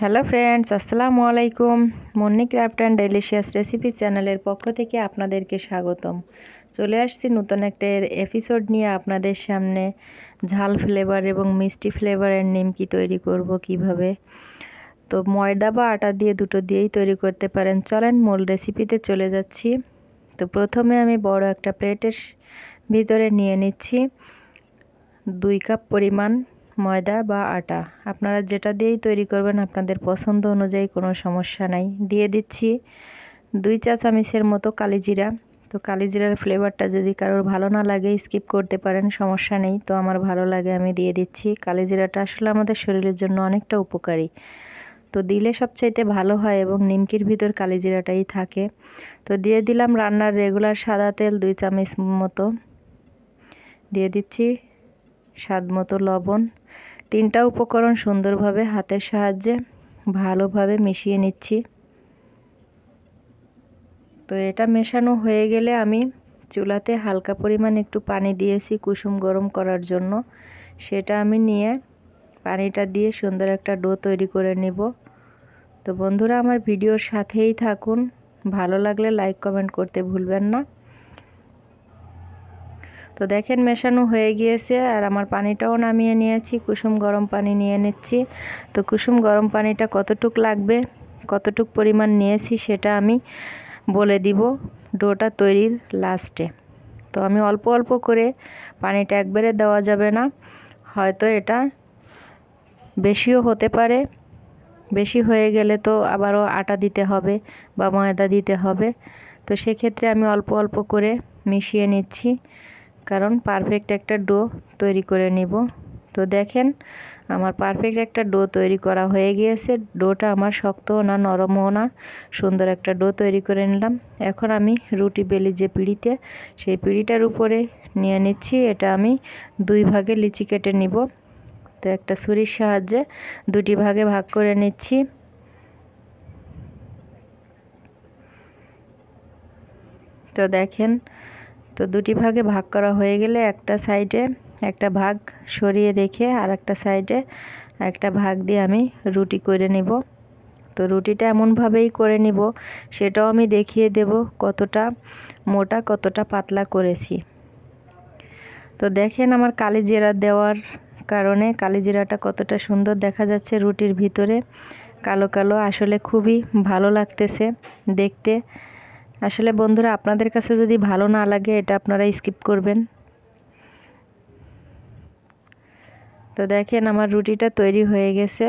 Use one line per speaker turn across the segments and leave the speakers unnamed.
Hello friends, আসসালামু আলাইকুম। Munni craft and delicious recipe চ্যানেলের পক্ষ থেকে আপনাদেরকে স্বাগতম। চলে আসছি নতুন একটা এপিসোড নিয়ে আপনাদের সামনে। ঝাল ফ্লেভার এবং মিষ্টি ফ্লেভারের নিমকি তৈরি করব কিভাবে। তো ময়দা বা আটা দিয়ে দুটো দিয়েই তৈরি করতে পারেন। চলেন মূল রেসিপিতে চলে যাচ্ছি। তো প্রথমে আমি বড় একটা প্লেটের ভিতরে নিয়ে নিচ্ছি 2 কাপ পরিমাণ ময়দা বা আটা। আপনারা যেটা দিয়েই তৈরি করবেন আপনাদের পছন্দ অনুযায়ী, কোনো সমস্যা নাই। দিয়ে দিচ্ছি 2 চা চামচের মতো কালিজিরা। তো কালিজিরার ফ্লেভারটা যদি কারোর ভালো না লাগে স্কিপ করতে পারেন, সমস্যা নেই। তো আমার ভালো লাগে, আমি দিয়ে দিচ্ছি। কালিজিরাটা আসলে আমাদের শরীরের জন্য অনেকটা উপকারী, তো দিলে সবচাইতে ভালো হয় এবং নিমকির ভিতর কালিজিরাটাই থাকে। তো দিয়ে দিলাম রান্নার রেগুলার সাদা তেল 2 চামচ মতো। দিয়ে দিচ্ছি স্বাদ মতো লবণ। 3টা উপকরণ সুন্দরভাবে হাতের সাহায্যে ভালোভাবে মিশিয়ে নিচ্ছি। তো এটা মেশানো হয়ে গেলে আমি চুলাতে হালকা পরিমাণ একটু পানি দিয়েছি কুসুম গরম করার জন্য। সেটা আমি নিয়ে পানিটা দিয়ে সুন্দর একটা ডো তৈরি করে নিব। তো বন্ধুরা, আমার ভিডিওর সাথেই থাকুন। ভালো লাগলে লাইক কমেন্ট করতে ভুলবেন না। তো দেখেন মেশানো হয়ে গিয়েছে, আর আমার পানিটাও নামিয়ে নিয়েছি। কুসুম গরম পানি নিয়ে নিচ্ছি। তো কুসুম গরম পানিটা কতটুক লাগবে, কতটুক পরিমাণ নিয়েছি সেটা আমি বলে দিব ডোটা তৈরির লাস্টে। তো আমি অল্প অল্প করে, পানিটা একবারে দেওয়া যাবে না, হয়তো এটা বেশিও হতে পারে। বেশি হয়ে গেলে তো আবারও আটা দিতে হবে বা ময়দা দিতে হবে। তো সেক্ষেত্রে আমি অল্প অল্প করে মিশিয়ে নিচ্ছি, কারণ পারফেক্ট একটা ডো তৈরি করে নিব। তো দেখেন আমার পারফেক্ট একটা ডো তৈরি করা হয়ে গিয়েছে। ডোটা আমার শক্তও না নরমও না, সুন্দর একটা ডো তৈরি করে নিলাম। এখন আমি রুটি বেলি যে পিঁড়িতে, সেই পিঁড়িটার উপরে নিয়ে নিচ্ছি। এটা আমি 2 ভাগে লিচি কেটে নিব। তো একটা ছুরির সাহায্যে 2টি ভাগে ভাগ করে নিচ্ছি। তো দেখেন, তো 2টি ভাগে ভাগ করা হয়ে গেলে একটা সাইডে একটা ভাগ সরিয়ে রেখে আর একটা সাইডে একটা ভাগ দিয়ে আমি রুটি করে নিব। তো রুটিটা এমনভাবেই করে নিব, সেটাও আমি দেখিয়ে দেব কতটা মোটা কতটা পাতলা করেছি। তো দেখেন আমার কালিজিরা দেওয়ার কারণে কালিজিরাটা কতটা সুন্দর দেখা যাচ্ছে রুটির ভিতরে, কালো কালো। আসলে খুবই ভালো লাগতেছে দেখতে। আসলে বন্ধুরা, আপনাদের কাছে যদি ভালো না লাগে এটা আপনারা স্কিপ করবেন। তো দেখেন আমার রুটিটা তৈরি হয়ে গেছে।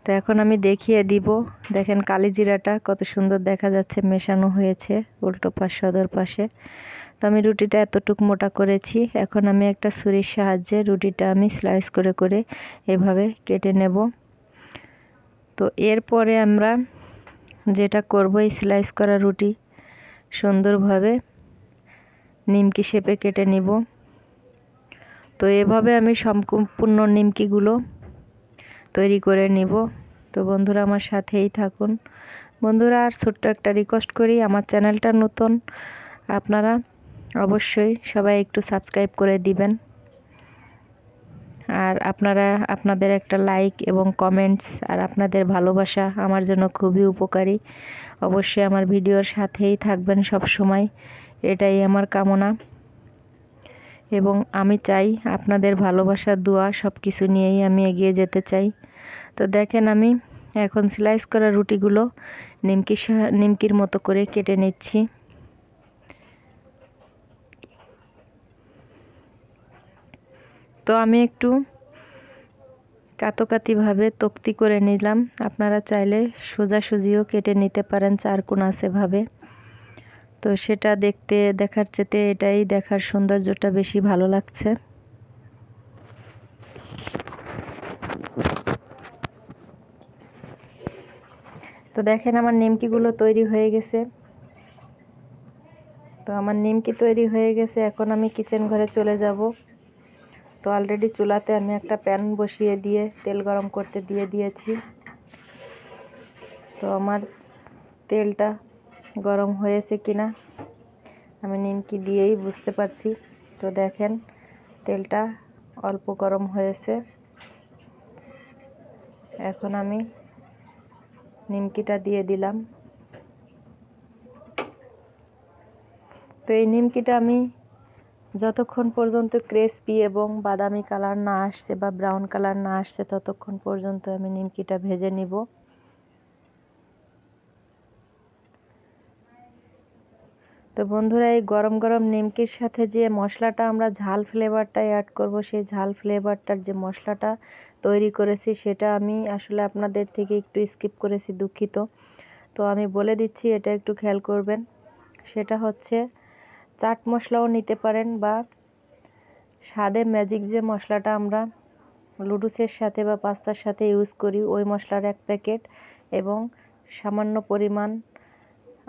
তো এখন আমি দেখিয়ে দিব। দেখেন কালিজিরাটা কত সুন্দর দেখা যাচ্ছে, মেশানো হয়েছে উল্টো পাশ সদর পাশে। তো আমি রুটিটা এতটুক মোটা করেছি। এখন আমি একটা ছুরির সাহায্যে রুটিটা আমি স্লাইস করে করে এভাবে কেটে নেব। তো এরপরে আমরা যেটা করব, এই স্লাইস করা রুটি সুন্দরভাবে নিমকি শেপে কেটে নিব। তো এভাবে আমি সম্পূর্ণ নিমকিগুলো তৈরি করে নিব। তো বন্ধুরা আমার সাথেই থাকুন। বন্ধুরা, আর ছোট্ট একটা রিকোয়েস্ট করি, আমার চ্যানেলটা নতুন, আপনারা অবশ্যই সবাই একটু সাবস্ক্রাইব করে দিবেন। আর আপনারা আপনাদের একটা লাইক এবং কমেন্টস আর আপনাদের ভালোবাসা আমার জন্য খুবই উপকারী। অবশ্যই আমার ভিডিওর সাথেই থাকবেন সব সময়, এটাই আমার কামনা। এবং আমি চাই আপনাদের ভালোবাসা দোয়া সব কিছু নিয়েই আমি এগিয়ে যেতে চাই। তো দেখেন আমি এখন স্লাইস করা রুটিগুলো নিমকির মতো করে কেটে নিচ্ছি। তো আমি একটু কাতকাতিভাবে তক্তি করে নিলাম। আপনারা চাইলে সোজাসুজিও কেটে নিতে পারেন, 4 কোণ আছে ভাবে। তো সেটা দেখার চেয়ে এটাই দেখার সৌন্দর্যটা বেশি ভালো লাগছে। তো দেখেন আমার নিমকিগুলো তৈরি হয়ে গেছে। তো আমার নিমকি তৈরি হয়ে গেছে। এখন আমি কিচেন ঘরে চলে যাব। তো অলরেডি চুলাতে আমি একটা প্যান বসিয়ে দিয়ে তেল গরম করতে দিয়ে দিয়েছি। তো আমার তেলটা গরম হয়েছে কিনা আমি নিমকি দিয়েই বুঝতে পারছি। তো দেখেন তেলটা অল্প গরম হয়েছে। এখন আমি নিমকিটা দিয়ে দিলাম। তো এই নিমকিটা আমি যতক্ষণ পর্যন্ত ক্রিসপি এবং বাদামি কালার না আসছে বা ব্রাউন কালার না আসছে ততক্ষণ পর্যন্ত আমি নিমকিটা ভেজে নিব। তো বন্ধুরা, এই গরম গরম নিমকির সাথে যে মশলাটা আমরা ঝাল ফ্লেভারটা অ্যাড করব, সেই ঝাল ফ্লেভারটার যে মশলাটা তৈরি করেছি সেটা আমি আসলে আপনাদের থেকে একটু স্কিপ করেছি, দুঃখিত। তো আমি বলে দিচ্ছি, এটা একটু খেয়াল করবেন। সেটা হচ্ছে চাট মশলাও নিতে পারেন বা স্বাদে ম্যাজিক যে মশলাটা আমরা লুডুসের সাথে বা পাস্তার সাথে ইউজ করি, ওই মশলার 1 প্যাকেট এবং সামান্য পরিমাণ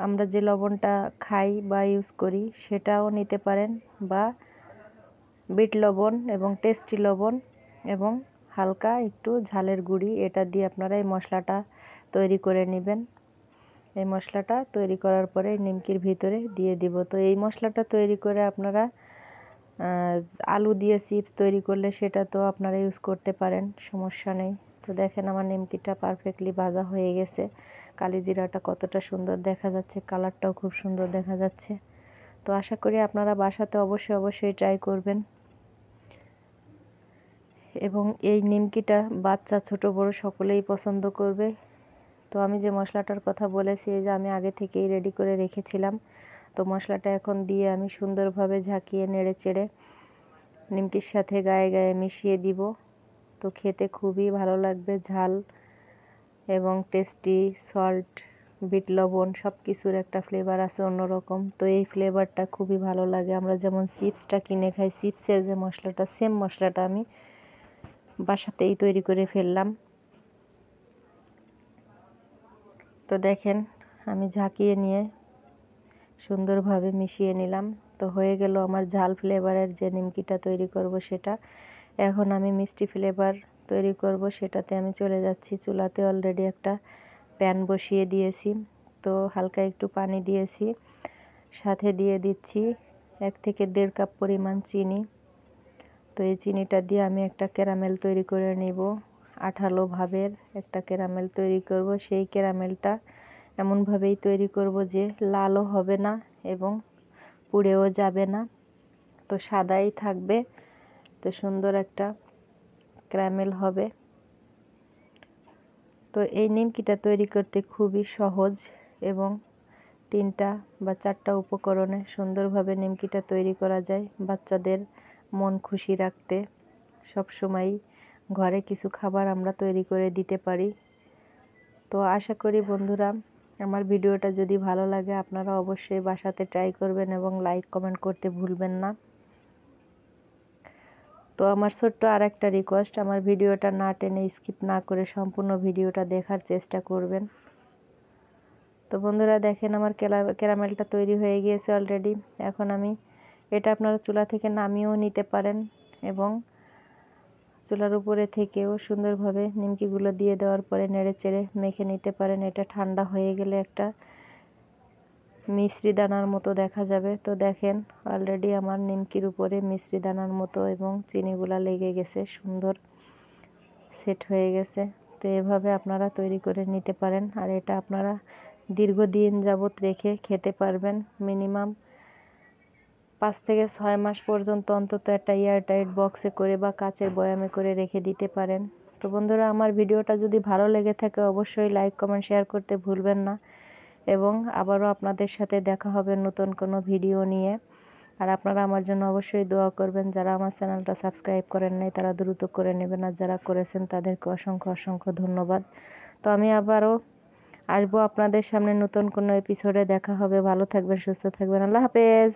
আমরা যে লবণটা খাই বা ইউজ করি সেটাও নিতে পারেন, বা বিট লবণ এবং টেস্টি লবণ এবং হালকা একটু ঝালের গুঁড়ি, এটা দিয়ে আপনারা এই মশলাটা তৈরি করে নেবেন। এই মশলাটা তৈরি করার পরে নিমকির ভিতরে দিয়ে দিব। তো এই মশলাটা তৈরি করে আপনারা আলু দিয়ে চিপস তৈরি করলে সেটা তো আপনারা ইউজ করতে পারেন, সমস্যা নেই। তো দেখেন আমার নিমকিটা পারফেক্টলি ভাজা হয়ে গেছে। কালিজিরাটা কতটা সুন্দর দেখা যাচ্ছে, কালারটাও খুব সুন্দর দেখা যাচ্ছে। তো আশা করি আপনারা বাসাতে অবশ্যই ট্রাই করবেন। এবং এই নিমকিটা বাচ্চা ছোট বড় সকলেই পছন্দ করবে। তো আমি যে মশলাটার কথা বলেছি, এই যে আমি আগে থেকেই রেডি করে রেখেছিলাম। তো মশলাটা এখন দিয়ে আমি সুন্দরভাবে ঝাঁকিয়ে নেড়ে চেড়ে নিমকির সাথে গায়ে গায়ে মিশিয়ে দিব। তো খেতে খুবই ভালো লাগবে, ঝাল এবং টেস্টি, সল্ট, বিট লবণ সব কিছুর একটা ফ্লেভার আছে অন্যরকম। তো এই ফ্লেভারটা খুবই ভালো লাগে। আমরা যেমন চিপসটা কিনে খাই, চিপসের যে মশলাটা, সেম মশলাটা আমি বাসাতেই তৈরি করে ফেললাম। তো দেখেন আমি ঝাঁকিয়ে নিয়ে সুন্দরভাবে মিশিয়ে নিলাম। তো হয়ে গেল আমার ঝাল ফ্লেভারের যে নিমকিটা তৈরি করব সেটা। এখন আমি মিষ্টি ফ্লেভার তৈরি করব, সেটাতে আমি চলে যাচ্ছি। চুলাতে অলরেডি একটা প্যান বসিয়ে দিয়েছি। তো হালকা একটু পানি দিয়েছি, সাথে দিয়ে দিচ্ছি 1 থেকে 1.5 কাপ পরিমাণ চিনি। তো এই চিনিটা দিয়ে আমি একটা ক্যারামেল তৈরি করে নিব। আঠালো ভাবের একটা ক্যারামেল তৈরি করব। সেই ক্যারামেলটা এমনভাবেই তৈরি করব যে লালও হবে না এবং পুড়েও যাবে না, তো সাদাই থাকবে। তো সুন্দর একটা ক্যারামেল হবে। তো এই নিমকিটা তৈরি করতে খুবই সহজ এবং 3টা বা 4টা উপকরণে সুন্দরভাবে নিমকিটা তৈরি করা যায়। বাচ্চাদের মন খুশি রাখতে সবসময় ঘরে কিছু খাবার আমরা তৈরি করে দিতে পারি। তো আশা করি বন্ধুরা, আমার ভিডিওটা যদি ভালো লাগে আপনারা অবশ্যই বাসাতে ট্রাই করবেন এবং লাইক কমেন্ট করতে ভুলবেন না। তো আমার ছোট্ট আর একটা রিকোয়েস্ট, আমার ভিডিওটা না টেনে স্কিপ না করে সম্পূর্ণ ভিডিওটা দেখার চেষ্টা করবেন। তো বন্ধুরা দেখেন আমার ক্যারামেলটা তৈরি হয়ে গিয়েছে অলরেডি। এখন আমি এটা আপনারা চুলা থেকে নামিয়েও নিতে পারেন এবং চুলার উপরে থেকেও সুন্দরভাবে নিমকিগুলো দিয়ে দেওয়ার পরে নেড়ে চেড়ে মেখে নিতে পারেন। এটা ঠান্ডা হয়ে গেলে একটা মিশ্রি দানার মতো দেখা যাবে। তো দেখেন অলরেডি আমার নিমকির উপরে মিশ্রি দানার মতো এবং চিনিগুলা লেগে গেছে, সুন্দর সেট হয়ে গেছে। তো এভাবে আপনারা তৈরি করে নিতে পারেন। আর এটা আপনারা দীর্ঘদিন যাবত রেখে খেতে পারবেন। মিনিমাম 5 থেকে 6 মাস পর্যন্ত অন্তত একটা এয়ারটাইট বক্সে করে বা কাচের বয়ামে করে রেখে দিতে পারেন। তো বন্ধুরা, আমার ভিডিওটা যদি ভালো লেগে থাকে অবশ্যই লাইক কমেন্ট শেয়ার করতে ভুলবেন না। এবং আবারও আপনাদের সাথে দেখা হবে নতুন কোনো ভিডিও নিয়ে। আর আপনারা আমার জন্য অবশ্যই দোয়া করবেন। যারা আমার চ্যানেলটা সাবস্ক্রাইব করেন নাই তারা দ্রুত করে নেবেন, আর যারা করেছেন তাদেরকে অসংখ্য ধন্যবাদ। তো আমি আবারও আসবো আপনাদের সামনে নতুন কোনো এপিসোডে। দেখা হবে। ভালো থাকবেন, সুস্থ থাকবেন। আল্লাহ হাফেজ।